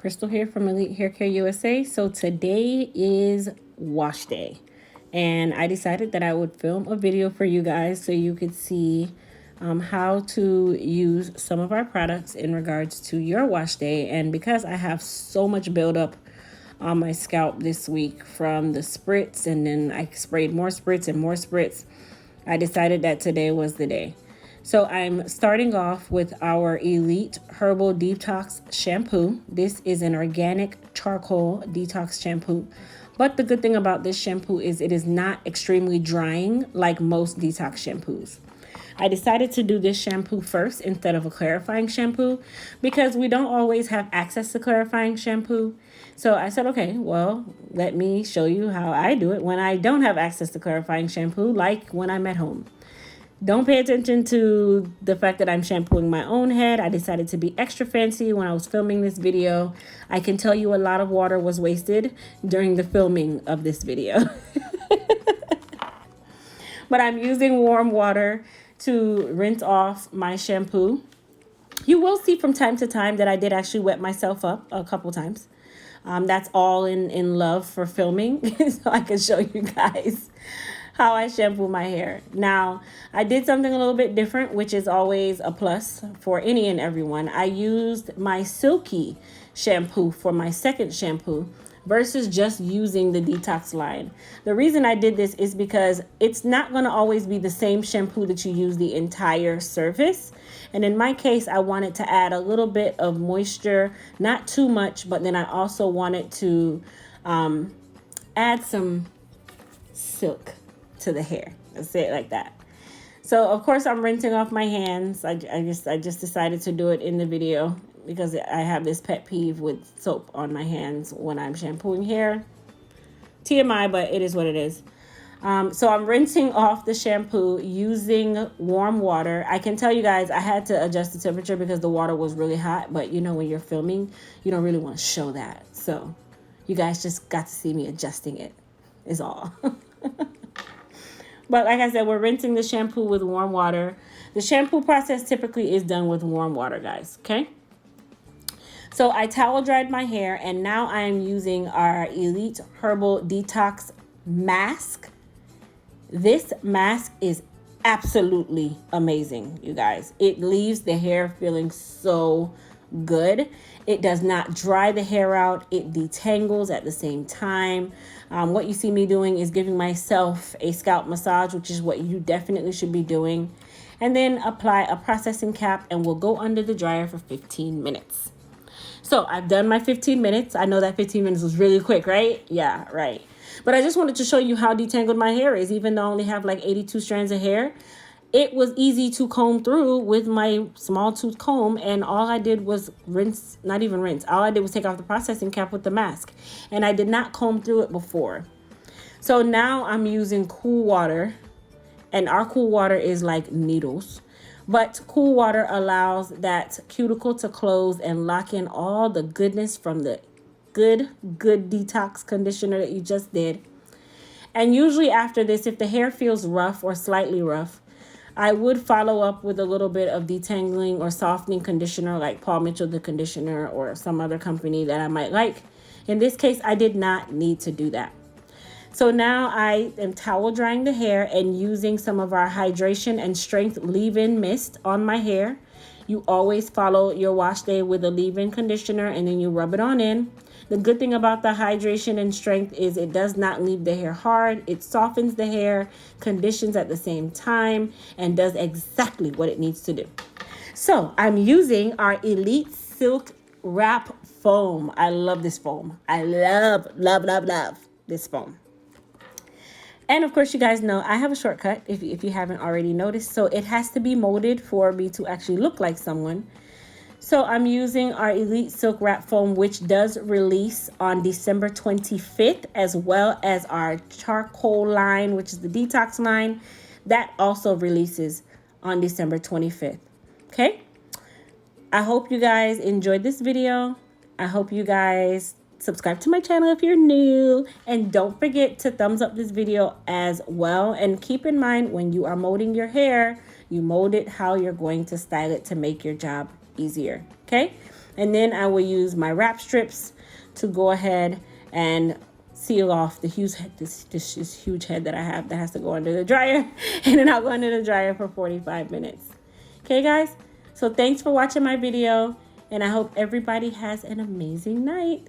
Crystal here from Elite Hair Care USA. So today is wash day, and I decided that I would film a video for you guys so you could see how to use some of our products in regards to your wash day. And because I have so much buildup on my scalp this week from the spritz, and then I sprayed more spritz and more spritz, I decided that today was the day. So I'm starting off with our Elite Herbal Detox Shampoo. This is an organic charcoal detox shampoo. But the good thing about this shampoo is it is not extremely drying like most detox shampoos. I decided to do this shampoo first instead of a clarifying shampoo because we don't always have access to clarifying shampoo. So I said, okay, well, let me show you how I do it when I don't have access to clarifying shampoo, like when I'm at home. Don't pay attention to the fact that I'm shampooing my own head. I decided to be extra fancy when I was filming this video. I can tell you a lot of water was wasted during the filming of this video. But I'm using warm water to rinse off my shampoo. You will see from time to time that I did actually wet myself up a couple times. That's all in love for filming, so I can show you guys how I shampoo my hair. Now, I did something a little bit different, which is always a plus for any and everyone. I used my Silky shampoo for my second shampoo versus just using the detox line. The reason I did this is because it's not going to always be the same shampoo that you use the entire surface. And in my case, I wanted to add a little bit of moisture, not too much, but then I also wanted to add some silk to the hair. Let's say it like that. So of course I'm rinsing off my hands. I just decided to do it in the video because I have this pet peeve with soap on my hands when I'm shampooing hair. TMI, but it is what it is. So I'm rinsing off the shampoo using warm water. I can tell you guys I had to adjust the temperature because the water was really hot, but you know, when you're filming, you don't really want to show that. So you guys just got to see me adjusting it is all. But like I said, we're rinsing the shampoo with warm water. The shampoo process typically is done with warm water, guys, okay? So I towel dried my hair, and now I am using our Elite Herbal Detox Mask. This mask is absolutely amazing, you guys. It leaves the hair feeling so good. It does not dry the hair out. It detangles at the same time. What you see me doing is giving myself a scalp massage, which is what you definitely should be doing. And then apply a processing cap, and we'll go under the dryer for 15 minutes. So I've done my 15 minutes. I know that 15 minutes was really quick, right? Yeah, right. But I just wanted to show you how detangled my hair is. Even though I only have like 82 strands of hair, it was easy to comb through with my small tooth comb, and all I did was rinse, not even rinse. All I did was take off the processing cap with the mask, and I did not comb through it before. So now I'm using cool water, and our cool water is like needles. But cool water allows that cuticle to close and lock in all the goodness from the good detox conditioner that you just did. And usually after this, if the hair feels rough or slightly rough, I would follow up with a little bit of detangling or softening conditioner like Paul Mitchell, the conditioner, or some other company that I might like. In this case, I did not need to do that. So now I am towel drying the hair and using some of our hydration and strength leave-in mist on my hair. You always follow your wash day with a leave-in conditioner, and then you rub it on in. The good thing about the hydration and strength is it does not leave the hair hard. It softens the hair, conditions at the same time, and does exactly what it needs to do. So I'm using our Elite Silk Wrap Foam. I love this foam. I love this foam. And of course, you guys know I have a shortcut if you haven't already noticed. So it has to be molded for me to actually look like someone. So I'm using our Elite Silk Wrap Foam, which does release on December 25th, as well as our charcoal line, which is the detox line. That also releases on December 25th. Okay? I hope you guys enjoyed this video. I hope you guys subscribe to my channel if you're new, and don't forget to thumbs up this video as well. And keep in mind, when you are molding your hair, you mold it how you're going to style it to make your job easier. Okay, And then I will use my wrap strips to go ahead and seal off the huge head, this huge head that I have that has to go under the dryer. And then I'll go under the dryer for 45 minutes. Okay, guys? So thanks for watching my video, and I hope everybody has an amazing night.